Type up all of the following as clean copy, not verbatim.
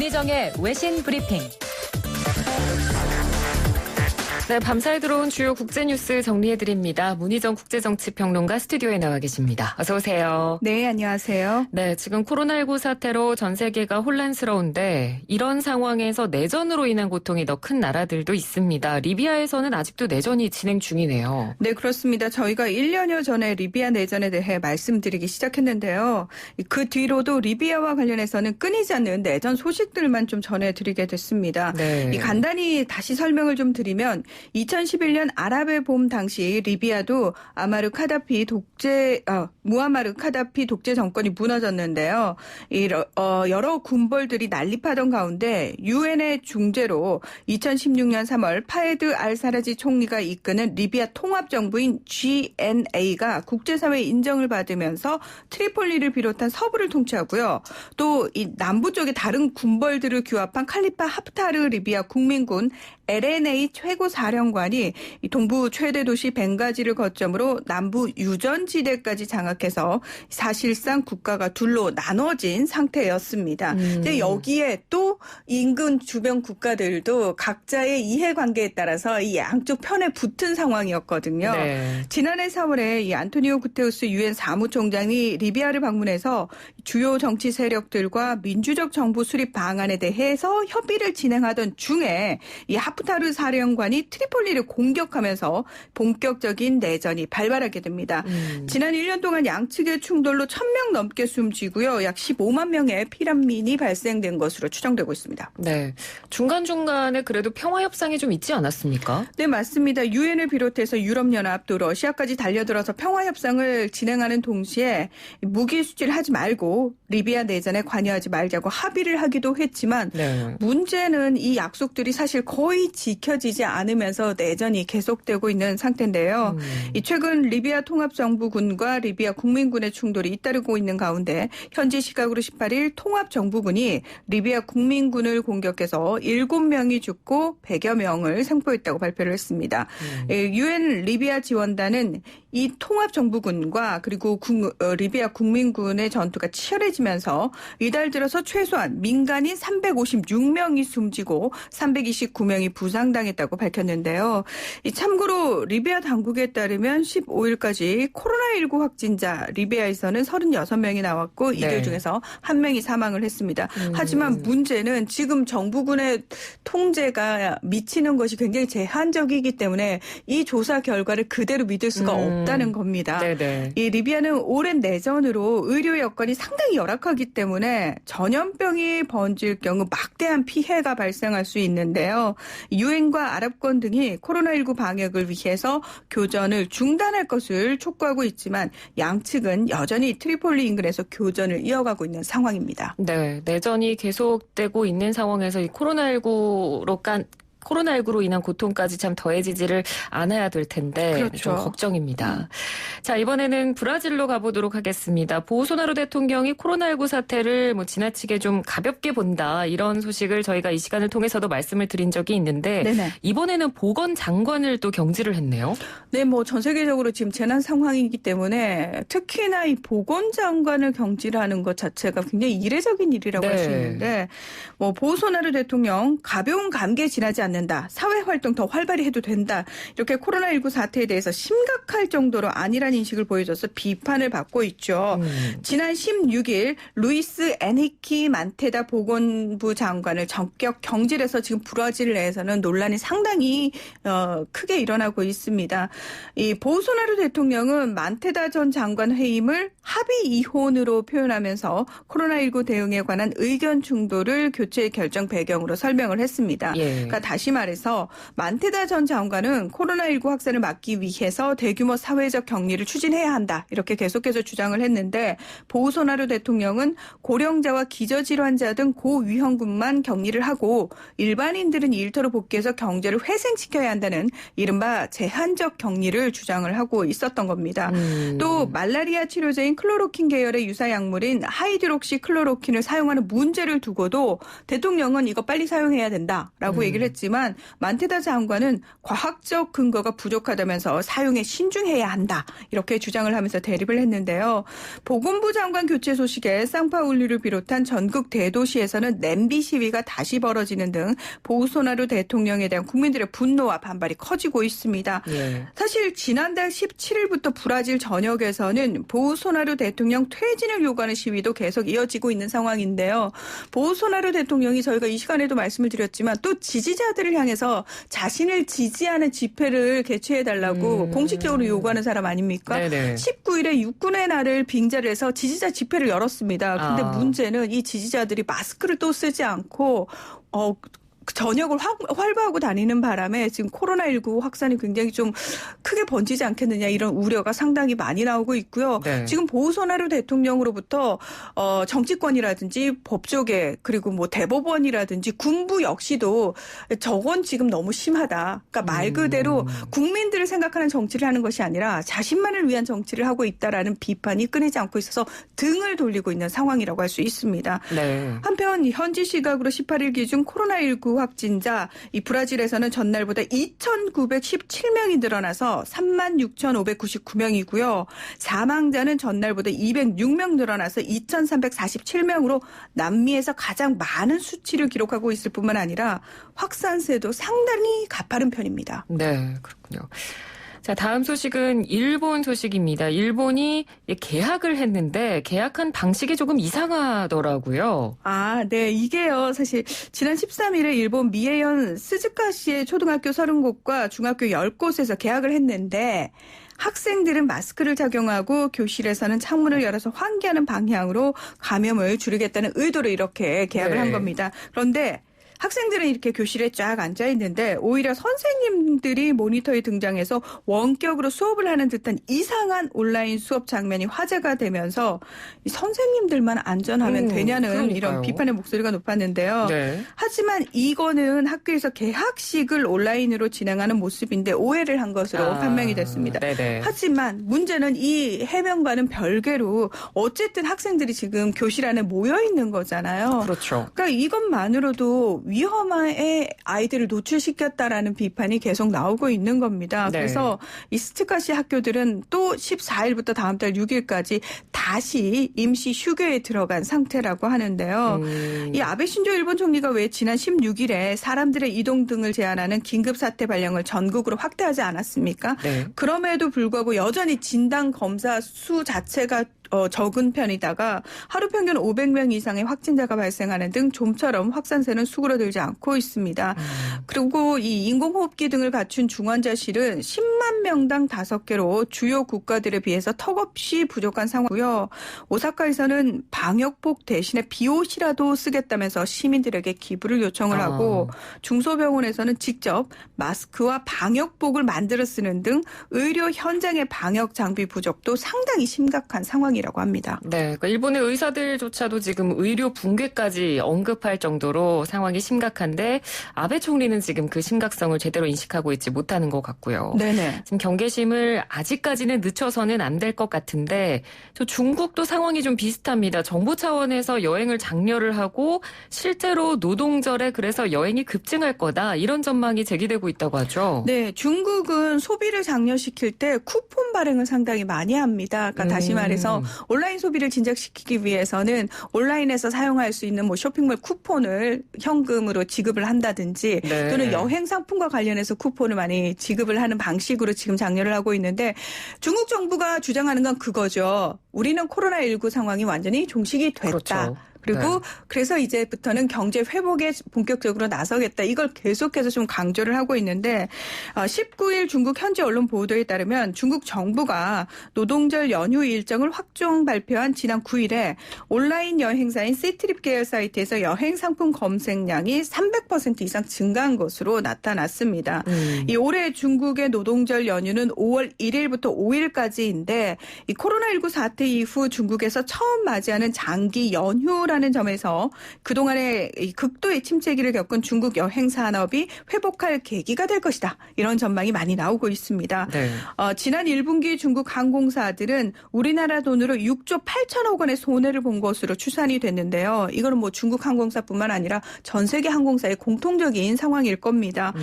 문희정의 외신 브리핑. 네, 밤사이 들어온 주요 국제뉴스 정리해드립니다. 문희정 국제정치평론가 스튜디오에 나와 계십니다. 어서 오세요. 네, 안녕하세요. 네, 지금 코로나19 사태로 전 세계가 혼란스러운데 이런 상황에서 내전으로 인한 고통이 더 큰 나라들도 있습니다. 리비아에서는 아직도 내전이 진행 중이네요. 네, 그렇습니다. 저희가 1년여 전에 리비아 내전에 대해 말씀드리기 시작했는데요. 그 뒤로도 리비아와 관련해서는 끊이지 않는 내전 소식들만 좀 전해드리게 됐습니다. 네. 간단히 다시 설명을 좀 드리면 2011년 아랍의 봄 당시 리비아도 무아마르 카다피 독재 정권이 무너졌는데요. 여러 군벌들이 난립하던 가운데 유엔의 중재로 2016년 3월 파에드 알사라지 총리가 이끄는 리비아 통합정부인 GNA가 국제사회 인정을 받으면서 트리폴리를 비롯한 서부를 통치하고요. 또 이 남부 쪽에 다른 군벌들을 규합한 칼리파 하프타르 리비아 국민군 LNA 최고사령관이 동부 최대 도시 벵가지를 거점으로 남부 유전지대까지 장악해서 사실상 국가가 둘로 나눠진 상태였습니다. 근데 여기에 또 인근 주변 국가들도 각자의 이해관계에 따라서 이 양쪽 편에 붙은 상황이었거든요. 네. 지난해 4월에 이 안토니오 구테우스 유엔 사무총장이 리비아를 방문해서 주요 정치 세력들과 민주적 정부 수립 방안에 대해서 협의를 진행하던 중에 이 하프타르 사령관이 트리폴리를 공격하면서 본격적인 내전이 발발하게 됩니다. 지난 1년 동안 양측의 충돌로 1,000명 넘게 숨지고요. 약 15만 명의 피난민이 발생된 것으로 추정되고 있습니다. 네, 중간중간에 그래도 평화협상이 좀 있지 않았습니까? 네, 맞습니다. 유엔을 비롯해서 유럽연합 또 러시아까지 달려들어서 평화협상을 진행하는 동시에 무기 수출을 하지 말고 리비아 내전에 관여하지 말자고 합의를 하기도 했지만 네. 문제는 이 약속들이 사실 거의 지켜지지 않으면서 내전이 계속되고 있는 상태인데요. 최근 리비아 통합정부군과 리비아 국민군의 충돌이 잇따르고 있는 가운데 현지 시각으로 18일 통합정부군이 리비아 국민군을 공격해서 7명이 죽고 100여 명을 생포했다고 발표를 했습니다. 유엔 리비아 지원단은 이 통합정부군과 그리고 리비아 국민군의 전투가 치열해지면서 이달 들어서 최소한 민간인 356명이 숨지고 329명이 부상당했다고 밝혔는데요. 참고로 리비아 당국에 따르면 15일까지 코로나19 확진자 리비아에서는 36명이 나왔고 네. 이들 중에서 1명이 사망을 했습니다. 하지만 문제는 지금 정부군의 통제가 미치는 것이 굉장히 제한적이기 때문에 이 조사 결과를 그대로 믿을 수가 없다는 겁니다. 네네. 이 리비아는 오랜 내전으로 의료 여건이 상당히 열악하기 때문에 전염병이 번질 경우 막대한 피해가 발생할 수 있는데요. 유엔과 아랍권 등이 코로나19 방역을 위해서 교전을 중단할 것을 촉구하고 있지만 양측은 여전히 트리폴리 인근에서 교전을 이어가고 있는 상황입니다. 네, 내전이 계속되고 있는 상황에서 이 코로나19로 인한 고통까지 참 더해지지를 않아야 될 텐데 그렇죠. 좀 걱정입니다. 자, 이번에는 브라질로 가보도록 하겠습니다. 보소나루 대통령이 코로나19 사태를 지나치게 좀 가볍게 본다 이런 소식을 저희가 이 시간을 통해서도 말씀을 드린 적이 있는데 네네. 이번에는 보건장관을 또 경질을 했네요. 네, 전 세계적으로 지금 재난 상황이기 때문에 특히나 이 보건장관을 경질하는 것 자체가 굉장히 이례적인 일이라고 할 수 있는데 보소나루 대통령 가벼운 감기에 지나지 않는다. 사회활동 더 활발히 해도 된다. 이렇게 코로나19 사태에 대해서 심각할 정도로 아니라는 인식을 보여줘서 비판을 받고 있죠. 지난 16일 루이스 에니키 만테다 보건부 장관을 전격 경질해서 지금 브라질 내에서는 논란이 상당히 크게 일어나고 있습니다. 이 보소나루 대통령은 만테다 전 장관 해임을 합의 이혼으로 표현하면서 코로나19 대응에 관한 의견 충돌을 교체 결정 배경으로 설명을 했습니다. 예. 그러니까 다시 말해서 만테다 전 장관은 코로나19 확산을 막기 위해서 대규모 사회적 격리를 추진해야 한다. 이렇게 계속해서 주장을 했는데 보소나루 대통령은 고령자와 기저질환자 등 고위험군만 격리를 하고 일반인들은 일터로 복귀해서 경제를 회생시켜야 한다는 이른바 제한적 격리를 주장을 하고 있었던 겁니다. 또 말라리아 치료제인 클로로킨 계열의 유사 약물인 하이드록시 클로로킨을 사용하는 문제를 두고도 대통령은 이거 빨리 사용해야 된다라고 얘기를 했지만 있지만 만테다 장관은 과학적 근거가 부족하다면서 사용에 신중해야 한다. 이렇게 주장을 하면서 대립을 했는데요. 보건부 장관 교체 소식에 상파울루를 비롯한 전국 대도시에서는 냄비 시위가 다시 벌어지는 등 보우소나루 대통령에 대한 국민들의 분노와 반발이 커지고 있습니다. 예. 사실 지난달 17일부터 브라질 전역에서는 보우소나루 대통령 퇴진을 요구하는 시위도 계속 이어지고 있는 상황인데요. 보우소나루 대통령이 저희가 이 시간에도 말씀을 드렸지만 또 지지자들을 향해서 자신을 지지하는 집회를 개최해달라고 공식적으로 요구하는 사람 아닙니까? 네네. 19일에 육군의 날을 빙자를 해서 지지자 집회를 열었습니다. 그런데 문제는 이 지지자들이 마스크를 또 쓰지 않고 전역을 활보하고 다니는 바람에 지금 코로나19 확산이 굉장히 좀 크게 번지지 않겠느냐 이런 우려가 상당히 많이 나오고 있고요. 네. 지금 보우소나루 대통령으로부터 정치권이라든지 법조계 그리고 뭐 대법원이라든지 군부 역시도 저건 지금 너무 심하다. 그러니까 말 그대로 국민들을 생각하는 정치를 하는 것이 아니라 자신만을 위한 정치를 하고 있다라는 비판이 끊이지 않고 있어서 등을 돌리고 있는 상황이라고 할 수 있습니다. 네. 한편 현지 시각으로 18일 기준 코로나19 확진자 이 브라질에서는 전날보다 2,917명이 늘어나서 36,599명이고요. 사망자는 전날보다 206명 늘어나서 2,347명으로 남미에서 가장 많은 수치를 기록하고 있을 뿐만 아니라 확산세도 상당히 가파른 편입니다. 네, 그렇군요. 자, 다음 소식은 일본 소식입니다. 일본이 개학을 했는데 개학한 방식이 조금 이상하더라고요. 네. 이게요. 사실 지난 13일에 일본 미에현 스즈카시의 초등학교 30곳과 중학교 10곳에서 개학을 했는데 학생들은 마스크를 착용하고 교실에서는 창문을 열어서 환기하는 방향으로 감염을 줄이겠다는 의도로 이렇게 개학을 한 겁니다. 그런데 학생들은 이렇게 교실에 쫙 앉아 있는데 오히려 선생님들이 모니터에 등장해서 원격으로 수업을 하는 듯한 이상한 온라인 수업 장면이 화제가 되면서 이 선생님들만 안전하면 되냐는 그러니까요. 이런 비판의 목소리가 높았는데요. 네. 하지만 이거는 학교에서 개학식을 온라인으로 진행하는 모습인데 오해를 한 것으로 판명이 됐습니다. 네네. 하지만 문제는 이 해명과는 별개로 어쨌든 학생들이 지금 교실 안에 모여 있는 거잖아요. 그렇죠. 그러니까 이것만으로도 위험에 아이들을 노출시켰다라는 비판이 계속 나오고 있는 겁니다. 네. 그래서 이 스츠카시 학교들은 또 14일부터 다음 달 6일까지 다시 임시 휴교에 들어간 상태라고 하는데요. 이 아베 신조 일본 총리가 왜 지난 16일에 사람들의 이동 등을 제한하는 긴급사태 발령을 전국으로 확대하지 않았습니까? 네. 그럼에도 불구하고 여전히 진단 검사 수 자체가 적은 편이다가 하루 평균 500명 이상의 확진자가 발생하는 등 좀처럼 확산세는 수그러들지 않고 있습니다. 그리고 이 인공호흡기 등을 갖춘 중환자실은 10만 명당 5개로 주요 국가들에 비해서 턱없이 부족한 상황이고요. 오사카에서는 방역복 대신에 비옷이라도 쓰겠다면서 시민들에게 기부를 요청을 하고 중소병원에서는 직접 마스크와 방역복을 만들어 쓰는 등 의료 현장의 방역 장비 부족도 상당히 심각한 상황이라고 합니다. 네, 그러니까 일본의 의사들조차도 지금 의료 붕괴까지 언급할 정도로 상황이 심각한데 아베 총리는 지금 그 심각성을 제대로 인식하고 있지 못하는 것 같고요. 네네. 지금 경계심을 아직까지는 늦춰서는 안 될 것 같은데 저 중국도 상황이 좀 비슷합니다. 정부 차원에서 여행을 장려를 하고 실제로 노동절에 그래서 여행이 급증할 거다 이런 전망이 제기되고 있다고 하죠. 네, 중국은 소비를 장려시킬 때 쿠폰 발행을 상당히 많이 합니다. 그러니까 다시 말해서 온라인 소비를 진작시키기 위해서는 온라인에서 사용할 수 있는 뭐 쇼핑몰 쿠폰을 현금으로 지급을 한다든지 네. 또는 여행 상품과 관련해서 쿠폰을 많이 지급을 하는 방식으로 지금 장려를 하고 있는데 중국 정부가 주장하는 건 그거죠. 우리는 코로나19 상황이 완전히 종식이 됐다. 그렇죠. 그리고 네. 그래서 이제부터는 경제 회복에 본격적으로 나서겠다. 이걸 계속해서 좀 강조를 하고 있는데 19일 중국 현지 언론 보도에 따르면 중국 정부가 노동절 연휴 일정을 확정 발표한 지난 9일에 온라인 여행사인 시트립 계열 사이트에서 여행 상품 검색량이 300% 이상 증가한 것으로 나타났습니다. 이 올해 중국의 노동절 연휴는 5월 1일부터 5일까지인데 이 코로나19 사태 이후 중국에서 처음 맞이하는 장기 연휴라 필요라는 점에서 그동안의 이 극도의 침체기를 겪은 중국 여행 산업이 회복할 계기가 될 것이다. 이런 전망이 많이 나오고 있습니다. 네. 지난 1분기 중국 항공사들은 우리나라 돈으로 6조 8천억 원의 손해를 본 것으로 추산이 됐는데요. 이거는 뭐 중국 항공사뿐만 아니라 전 세계 항공사의 공통적인 상황일 겁니다.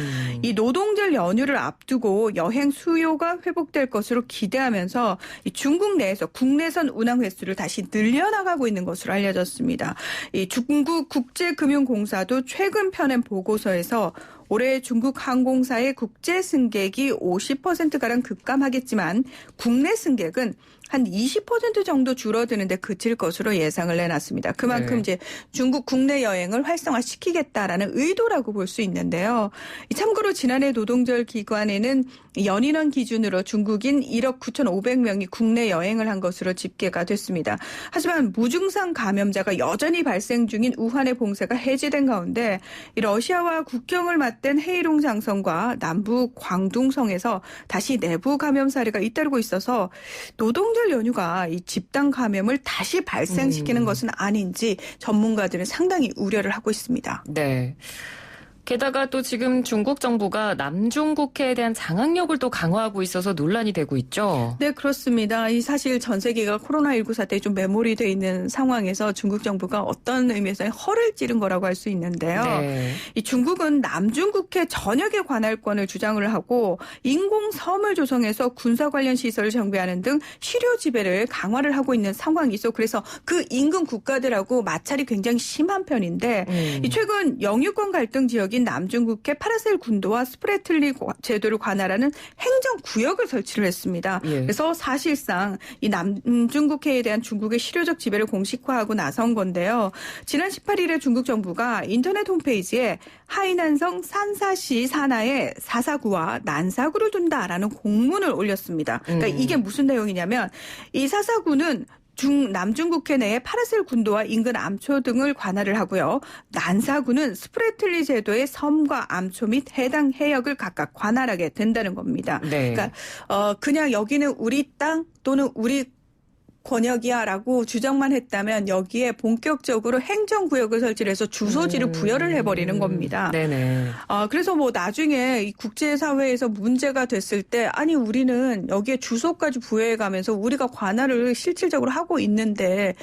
이 노동절 연휴를 앞두고 여행 수요가 회복될 것으로 기대하면서 이 중국 내에서 국내선 운항 횟수를 다시 늘려나가고 있는 것으로 알려졌습니다. 이 중국 국제금융공사도 최근 펴낸 보고서에서 올해 중국 항공사의 국제 승객이 50%가량 급감하겠지만 국내 승객은 한 20% 정도 줄어드는데 그칠 것으로 예상을 내놨습니다. 그만큼 네. 이제 중국 국내 여행을 활성화시키겠다라는 의도라고 볼 수 있는데요. 참고로 지난해 노동절 기간에는 연인원 기준으로 중국인 1억 9,500명이 국내 여행을 한 것으로 집계가 됐습니다. 하지만 무증상 감염자가 여전히 발생 중인 우한의 봉쇄가 해제된 가운데 이 러시아와 국경을 맞댄 헤이룽 장성과 남부 광둥성에서 다시 내부 감염 사례가 잇따르고 있어서 노동절 연휴가 이 집단 감염을 다시 발생시키는 것은 아닌지 전문가들은 상당히 우려를 하고 있습니다. 네. 게다가 또 지금 중국 정부가 남중국해에 대한 장악력을 또 강화하고 있어서 논란이 되고 있죠. 네, 그렇습니다. 이 사실 전 세계가 코로나19 사태에 좀 매몰이 돼 있는 상황에서 중국 정부가 어떤 의미에서 허를 찌른 거라고 할 수 있는데요. 네. 이 중국은 남중국해 전역의 관할권을 주장을 하고 인공섬을 조성해서 군사 관련 시설을 정비하는 등 실효 지배를 강화를 하고 있는 상황이 있어 그래서 그 인근 국가들하고 마찰이 굉장히 심한 편인데 이 최근 영유권 갈등 지역인 남중국해 파라셀 군도와 스프레틀리 제도를 관할하는 행정구역을 설치를 했습니다. 예. 그래서 사실상 이 남중국해에 대한 중국의 실효적 지배를 공식화하고 나선 건데요. 지난 18일에 중국 정부가 인터넷 홈페이지에 하이난성 산사시 산하에 사사구와 난사구를 둔다라는 공문을 올렸습니다. 그러니까 이게 무슨 내용이냐면 이 사사구는 남중국해 내에 파라셀 군도와 인근 암초 등을 관할을 하고요. 난사구는 스프레틀리 제도의 섬과 암초 및 해당 해역을 각각 관할하게 된다는 겁니다. 네. 그러니까 그냥 여기는 우리 땅 또는 우리 권역이야라고 주장만 했다면 여기에 본격적으로 행정구역을 설치를 해서 주소지를 부여를 해버리는 겁니다. 네네. 그래서 뭐 나중에 이 국제사회에서 문제가 됐을 때 아니 우리는 여기에 주소까지 부여해가면서 우리가 관할을 실질적으로 하고 있는데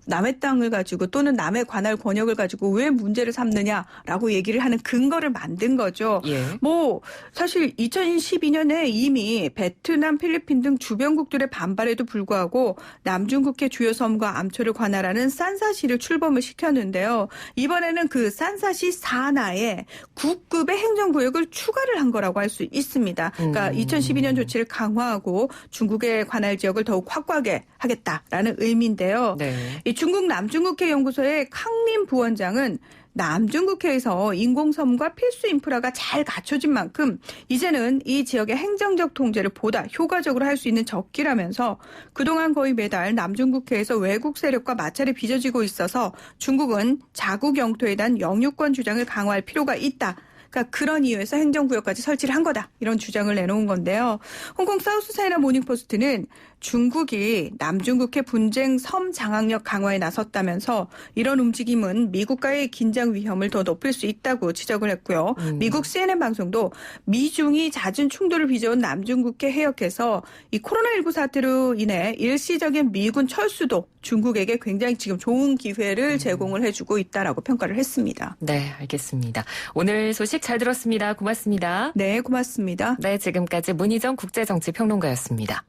남의 땅을 가지고 또는 남의 관할 권역을 가지고 왜 문제를 삼느냐라고 얘기를 하는 근거를 만든 거죠. 예. 뭐 사실 2012년에 이미 베트남, 필리핀 등 주변국들의 반발에도 불구하고 남중국해 주요 섬과 암초를 관할하는 산사시를 출범을 시켰는데요. 이번에는 그 산사시 산하에 국급의 행정구역을 추가를 한 거라고 할 수 있습니다. 그러니까 2012년 조치를 강화하고 중국의 관할 지역을 더욱 확고하게 하겠다라는 의미인데요. 네. 이 중국 남중국해 연구소의 캉림 부원장은 남중국해에서 인공섬과 필수 인프라가 잘 갖춰진 만큼 이제는 이 지역의 행정적 통제를 보다 효과적으로 할 수 있는 적기라면서 그동안 거의 매달 남중국해에서 외국 세력과 마찰이 빚어지고 있어서 중국은 자국 영토에 대한 영유권 주장을 강화할 필요가 있다. 그러니까 그런 이유에서 행정구역까지 설치를 한 거다. 이런 주장을 내놓은 건데요. 홍콩 사우스차이나 모닝포스트는 중국이 남중국해 분쟁 섬 장악력 강화에 나섰다면서 이런 움직임은 미국과의 긴장 위험을 더 높일 수 있다고 지적을 했고요. 미국 CNN 방송도 미중이 잦은 충돌을 빚어온 남중국해 해역에서 이 코로나19 사태로 인해 일시적인 미군 철수도 중국에게 굉장히 지금 좋은 기회를 제공을 해주고 있다라고 평가를 했습니다. 네, 알겠습니다. 오늘 소식 잘 들었습니다. 고맙습니다. 네, 고맙습니다. 네, 지금까지 문희정 국제정치평론가였습니다.